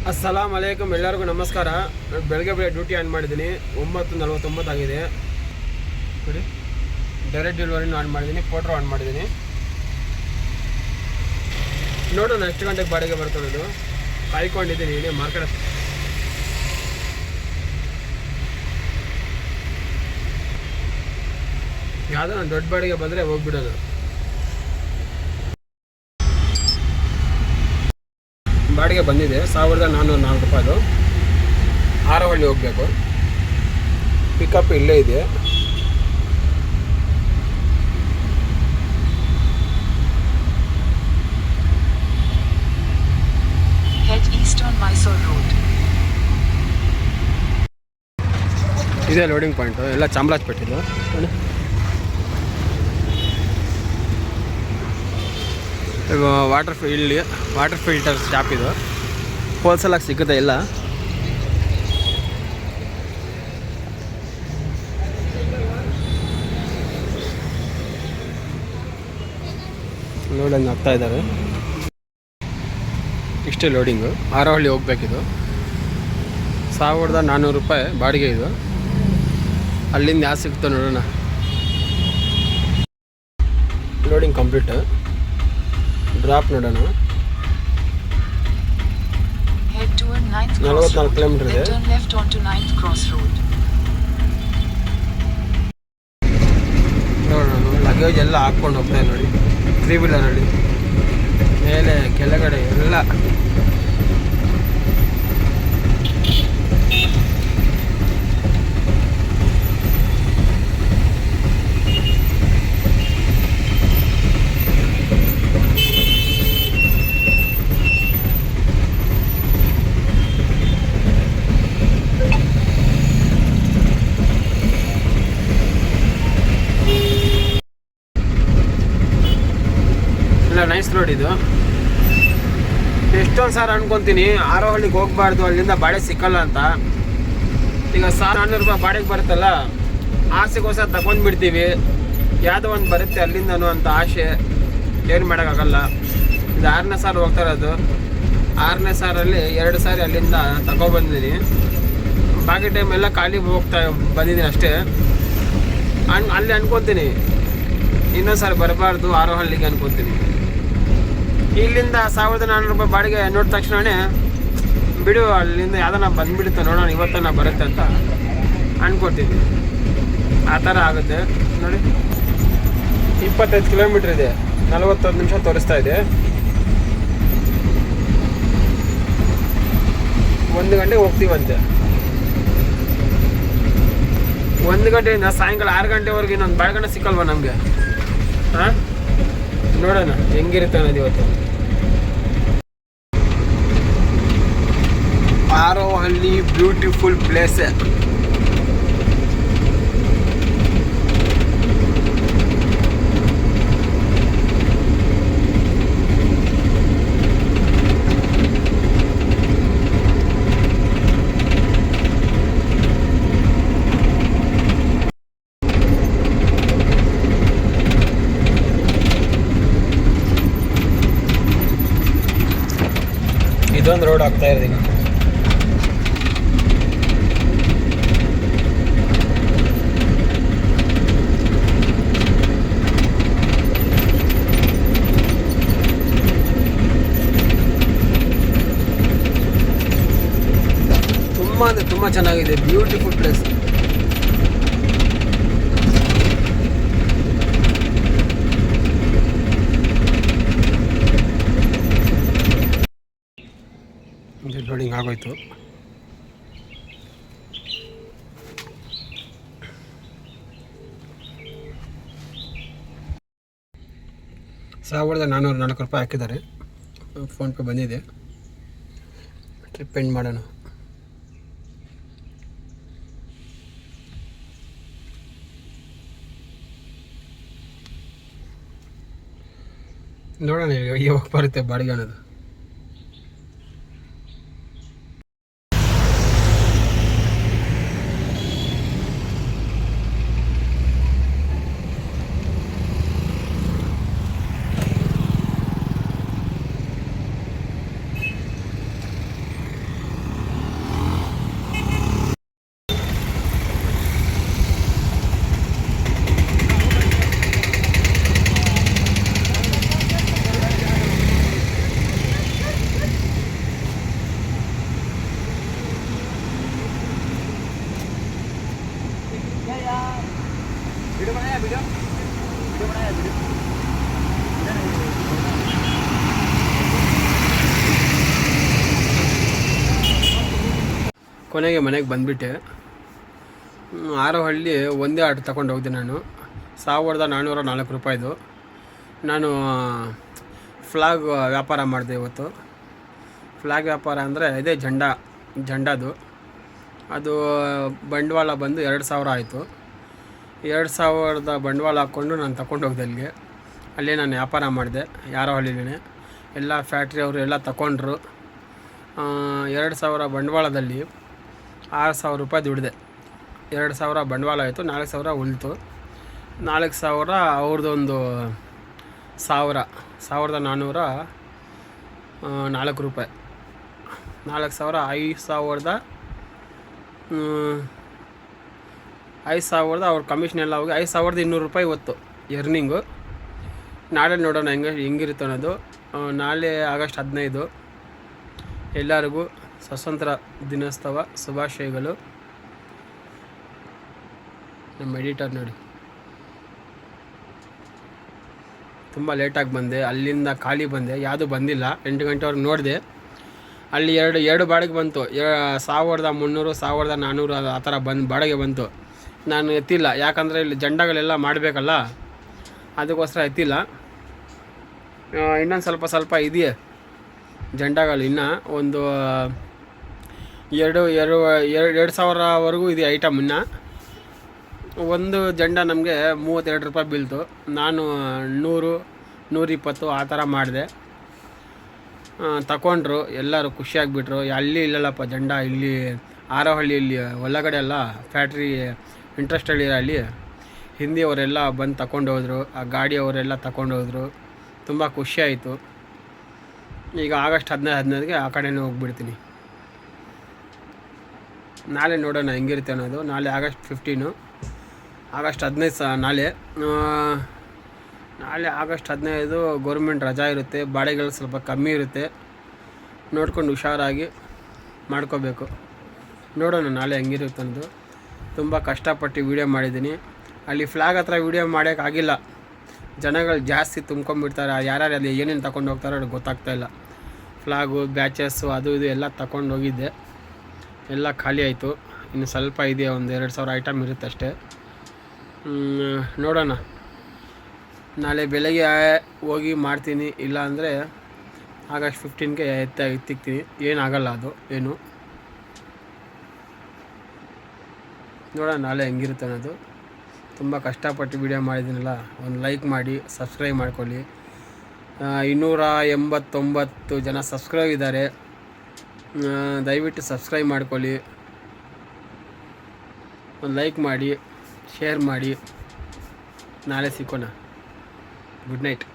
ಅಸ್ಸಲಾಮ್ ಅಲೈಕುಮ್, ಎಲ್ಲರಿಗೂ ನಮಸ್ಕಾರ. ನಾನು ಬೆಳಗ್ಗೆ ಡ್ಯೂಟಿ ಆನ್ ಮಾಡಿದ್ದೀನಿ. 9:49 ಆಗಿದೆ. ನೋಡಿ, ಡೈರೆಕ್ಟ್ ಡೆಲಿವರಿನೂ ಆನ್ ಮಾಡಿದ್ದೀನಿ, ಫೋಟೋ ಆನ್ ಮಾಡಿದ್ದೀನಿ. ನೋಡೋಣ ಎಷ್ಟು ಗಂಟೆಗೆ ಬಾಡಿಗೆ ಬರ್ತದೆ. ಕಾಯ್ಕೊಂಡಿದ್ದೀನಿ ಇಲ್ಲಿ ಮಾರ್ಕೆಟ್. ಯಾವುದೋ ನಾನು ದೊಡ್ಡ ಬಾಡಿಗೆ ಬಂದರೆ ಹೋಗ್ಬಿಡೋದು. ಬಾಡಿಗೆ ಬಂದಿದೆ 1404 ರೂಪಾಯಿದು. ಆರವಳ್ಳಿ ಹೋಗಬೇಕು. ಪಿಕಪ್ ಇಲ್ಲೇ ಇದೆ. ಇದೇ ಲೋಡಿಂಗ್ ಪಾಯಿಂಟು, ಎಲ್ಲ ಚಾಮರಾಜಪೇಟೆದು. ವಾಟರ್ ಫಿಲ್ಟರ್ ಶಾಪ್ ಇದು. ಹೋಲ್ಸೇಲಾಗಿ ಸಿಗುತ್ತೆ ಇಲ್ಲ. ಲೋಡಿಂಗ್ ಆಗ್ತಾ ಇದ್ದಾರೆ. ಇಷ್ಟೇ ಲೋಡಿಂಗು. ಆರವಳ್ಳಿ ಹೋಗ್ಬೇಕಿದು. 1400 ರೂಪಾಯಿ ಬಾಡಿಗೆ ಇದು. ಅಲ್ಲಿಂದ ಯಾವ ಸಿಗುತ್ತೋ ನೋಡೋಣ. Loading complete. ಡ್ರಾಪ್ ನೋಡೋಣ. 44 ಕಿಲೋಮೀಟರ್ ಇದೆ. ನೋಡೋಣ, ಲಗೇಜ್ ಎಲ್ಲ ಹಾಕ್ಕೊಂಡು ಹೋಗ್ತಾ ನೋಡಿ. 3 ವೀಲರಲ್ಲಿ ಮೇಲೆ ಕೆಳಗಡೆ ಎಲ್ಲ. ನೈಸ್ ರೋಡ್ ಇದು. ಎಷ್ಟೊಂದು ಸಾರ ಅನ್ಕೊತೀನಿ ಆರೋಹಳ್ಳಿಗೆ ಹೋಗ್ಬಾರ್ದು, ಅಲ್ಲಿಂದ ಬಾಡಿಗೆ ಸಿಕ್ಕಲ್ಲ ಅಂತ. ಈಗ 1400 ರೂಪಾಯಿ ಬಾಡಿಗೆ ಬರುತ್ತಲ್ಲ, ಆಸೆಗೋಸ್ಕರ ತಗೊಂಡ್ಬಿಡ್ತೀವಿ. ಯಾವುದೋ ಒಂದು ಬರುತ್ತೆ ಅಲ್ಲಿಂದನೂ ಅಂತ ಆಸೆ. ಏನು ಮಾಡೋಕ್ಕಾಗಲ್ಲ. ಇದು 6ನೇ ಸಾರ ಹೋಗ್ತಾ ಇರೋದು. 6ನೇ ಸಾರಲ್ಲಿ 2 ಸಾರಿ ಅಲ್ಲಿಂದ ತಗೊಬಂದಿದ್ದೀನಿ. ಬಾಕಿ ಟೈಮ್ ಎಲ್ಲ ಖಾಲಿ ಬಂದಿದ್ದೀನಿ ಅಷ್ಟೇ. ಅಲ್ಲಿ ಅನ್ಕೊತೀನಿ ಇನ್ನೊಂದು ಸಾರಿ ಬರಬಾರ್ದು ಆರೋಹಳ್ಳಿಗೆ ಅನ್ಕೊತೀನಿ. ಇಲ್ಲಿಂದ 1400 ರೂಪಾಯಿ ಬಾಡಿಗೆ ನೋಡಿದ ತಕ್ಷಣವೇ ಬಿಡು, ಅಲ್ಲಿಂದ ಯಾವ್ದನ್ನ ಬಂದುಬಿಡುತ್ತೆ ನೋಡೋಣ, ಇವತ್ತನ್ನ ಬರುತ್ತೆ ಅಂತ ಅನ್ಕೊತೀನಿ. ಆ ಥರ ಆಗುತ್ತೆ ನೋಡಿ. 25 ಕಿಲೋಮೀಟ್ರ್ ಇದೆ. 41 ನಿಮಿಷ ತೋರಿಸ್ತಾ ಇದೆ. 1 ಗಂಟೆಗೆ ಹೋಗ್ತೀವಂತೆ. 1 ಗಂಟೆಯಿಂದ ಸಾಯಂಕಾಲ 6 ಗಂಟೆವರೆಗೆ ಇನ್ನೊಂದು ಬಾಳೆಗಣ್ಣ ಸಿಕ್ಕಲ್ವ ನಮಗೆ? ಹಾಂ, ನೋಡೋಣ ಹೆಂಗಿರುತ್ತೆ ಅನ್ನೋದು ಇವತ್ತು. Arohalli beautiful place. ಇದೊಂದು ರೋಡ್ ಆಗ್ತಾ ಇರೋದು. ತುಂಬ ಅಂದರೆ ತುಂಬ ಚೆನ್ನಾಗಿದೆ. Beautiful place. ಲೋಡಿಂಗ್ ಆಗೋಯ್ತು. ₹1404 ರೂಪಾಯಿ ಹಾಕಿದ್ದಾರೆ. ಫೋನ್ಪೇ ಬಂದಿದೆ. ಟ್ರಿಪ್ ಎಂಡ್ ಮಾಡೋಣ. ನೋಡೋಣ ಯಾವಾಗ ಬರುತ್ತೆ ಬಾಡಿಗೆ ಅನ್ನೋದು. ಕೊನೆಗೆ ಮನೆಗೆ ಬಂದುಬಿಟ್ಟೆ. ಆರೋಹಳ್ಳಿ ಒಂದೇ ಆಟೋ ತಗೊಂಡು ಹೋಗಿದ್ದೆ ನಾನು. 1404 ರೂಪಾಯಿದು. ನಾನು ಫ್ಲಾಗ್ ವ್ಯಾಪಾರ ಮಾಡಿದೆ ಇವತ್ತು. ಫ್ಲಾಗ್ ವ್ಯಾಪಾರ ಅಂದರೆ ಇದೇ ಜಂಡಾದು. ಅದು ಬಂಡವಾಳ ಬಂದು 2000 ಆಯಿತು. 2000 ಬಂಡವಾಳ ಹಾಕ್ಕೊಂಡು ನಾನು ತಗೊಂಡು ಹೋಗ್ದೆ ಅಲ್ಲಿಗೆ. ಅಲ್ಲೇ ನಾನು ವ್ಯಾಪಾರ ಮಾಡಿದೆ ಆರೋಹಳ್ಳಿಲೇ. ಎಲ್ಲ ಫ್ಯಾಕ್ಟ್ರಿ ಅವರು ಎಲ್ಲ ತಗೊಂಡ್ರು. 2000 ಬಂಡವಾಳದಲ್ಲಿ 6000 ರೂಪಾಯಿ ದುಡಿದೆ. 2000 ಬಂಡವಾಳ ಆಯಿತು, 4000 ಉಳಿತು. 4000 ಅವ್ರದ್ದೊಂದು 1404 ರೂಪಾಯಿ. 4000 5000 ಅವ್ರ ಕಮಿಷನ್ ಎಲ್ಲ ಹೋಗಿ 5200 ರೂಪಾಯಿ ಇವತ್ತು ಎರ್ನಿಂಗು. ನಾಳೆ ನೋಡೋಣ ಹೆಂಗಿರುತ್ತೆ ಅನ್ನೋದು. ನಾಳೆ ಆಗಸ್ಟ್ 15. ಎಲ್ಲರಿಗೂ ಸ್ವಾತಂತ್ರ್ಯ ದಿನೋತ್ಸವ ಶುಭಾಶಯಗಳು. ನಮ್ಮ ಎಡಿಟರ್ ನೋಡಿ, ತುಂಬ ಲೇಟಾಗಿ ಬಂದೆ. ಅಲ್ಲಿಂದ ಖಾಲಿ ಬಂದೆ, ಯಾವುದೂ ಬಂದಿಲ್ಲ. 8 ಗಂಟೆವರೆಗೆ ನೋಡಿದೆ. ಅಲ್ಲಿ ಎರಡು ಬಾಡಿಗೆ ಬಂತು. 1300 1400 ಆ ಥರ ಬಾಡಿಗೆ ಬಂತು. ನಾನು ಎತ್ತಿಲ್ಲ, ಯಾಕಂದರೆ ಇಲ್ಲಿ ಜಂಡಗಳೆಲ್ಲ ಮಾಡಬೇಕಲ್ಲ, ಅದಕ್ಕೋಸ್ಕರ ಎತ್ತಿಲ್ಲ. ಇನ್ನೊಂದು ಸ್ವಲ್ಪ ಇದೆಯೇ ಜಂಡಗಳು. ಇನ್ನೂ ಒಂದು 2000ವರೆಗೂ ಇದೆ ಐಟಮ್. ಇನ್ನು ಒಂದು ಜಂಡ ನಮಗೆ 32 ರೂಪಾಯಿ ಬೀಳ್ತು. ನಾನು 100-120 ಆ ಥರ ಮಾಡಿದೆ. ತಗೊಂಡ್ರು, ಎಲ್ಲರೂ ಖುಷಿಯಾಗಿಬಿಟ್ರು. ಅಲ್ಲಿ ಇಲ್ಲಲ್ಲಪ್ಪ ಜಂಡ, ಇಲ್ಲಿ ಆರೋಹಳ್ಳಿಯಲ್ಲಿ ಒಳಗಡೆ ಎಲ್ಲ ಫ್ಯಾಕ್ಟ್ರಿ ಇಂಟ್ರೆಸ್ಟಲ್ಲಿ ಅಲ್ಲಿ ಹಿಂದಿಯವರೆಲ್ಲ ಬಂದು ತಗೊಂಡು ಹೋದರು. ಆ ಗಾಡಿಯವರೆಲ್ಲ ತಗೊಂಡು ಹೋದರು. ತುಂಬ ಖುಷಿಯಾಯಿತು. ಈಗ ಆಗಸ್ಟ್ 15ಗೆ ಆ ಕಡೆನೇ ಹೋಗ್ಬಿಡ್ತೀನಿ. ನಾಳೆ ನೋಡೋಣ ಹೆಂಗಿರುತ್ತೆ ಅನ್ನೋದು. ನಾಳೆ ಆಗಸ್ಟ್ 15, ಆಗಸ್ಟ್ 15 ನಾಳೆ ಆಗಸ್ಟ್ 15 ಗೌರ್ಮೆಂಟ್ ರಜಾ ಇರುತ್ತೆ. ಬಾಡಿಗೆಗಳು ಸ್ವಲ್ಪ ಕಮ್ಮಿ ಇರುತ್ತೆ. ನೋಡ್ಕೊಂಡು ಹುಷಾರಾಗಿ ಮಾಡ್ಕೋಬೇಕು. ನೋಡೋಣ ನಾಳೆ ಹೆಂಗಿರುತ್ತೆ ಅನ್ನೋದು. ತುಂಬ ಕಷ್ಟಪಟ್ಟು ವೀಡಿಯೋ ಮಾಡಿದ್ದೀನಿ. ಅಲ್ಲಿ ಫ್ಲಾಗ್ ಹತ್ರ ವೀಡಿಯೋ ಮಾಡೋಕ್ಕಾಗಿಲ್ಲ, ಜನಗಳು ಜಾಸ್ತಿ ತುಂಬ್ಕೊಂಡ್ಬಿಡ್ತಾರೆ. ಯಾರ್ಯಾರು ಅಲ್ಲಿ ಏನೇನು ತಗೊಂಡು ಹೋಗ್ತಾರೋ ಅದು ಗೊತ್ತಾಗ್ತಾಯಿಲ್ಲ. ಫ್ಲಾಗು, ಬ್ಯಾಚಸ್ಸು, ಅದು ಇದು ಎಲ್ಲ ತಗೊಂಡು ಹೋಗಿದ್ದೆ, ಎಲ್ಲ ಖಾಲಿ ಆಯಿತು. ಇನ್ನು ಸ್ವಲ್ಪ ಇದೆ, ಒಂದು 2000 ಐಟಮ್ ಇರುತ್ತೆ ಅಷ್ಟೇ. ನೋಡೋಣ, ನಾಳೆ ಬೆಳಗ್ಗೆ ಹೋಗಿ ಮಾಡ್ತೀನಿ. ಇಲ್ಲ ಅಂದರೆ ಆಗಸ್ಟ್ 15ಗೆ ಎತ್ತಿಕ್ತೀನಿ. ಏನಾಗಲ್ಲ ಅದು ಏನು. ನೋಡೋಣ ನಾಳೆ ಹೆಂಗಿರುತ್ತೆ ಅನ್ನೋದು. ತುಂಬ ಕಷ್ಟಪಟ್ಟು ವೀಡಿಯೋ ಮಾಡಿದ್ದೀನಲ್ಲ, ಒಂದು ಲೈಕ್ ಮಾಡಿ, ಸಬ್ಸ್ಕ್ರೈಬ್ ಮಾಡ್ಕೊಳ್ಳಿ. 289 ಜನ ಸಬ್ಸ್ಕ್ರೈಬ್ ಇದ್ದಾರೆ. ದಯವಿಟ್ಟು ಸಬ್ಸ್ಕ್ರೈಬ್ ಮಾಡ್ಕೊಳ್ಳಿ, ಒಂದು ಲೈಕ್ ಮಾಡಿ, ಶೇರ್ ಮಾಡಿ. ನಾಳೆ ಸಿಕ್ಕೋಣ. Good night.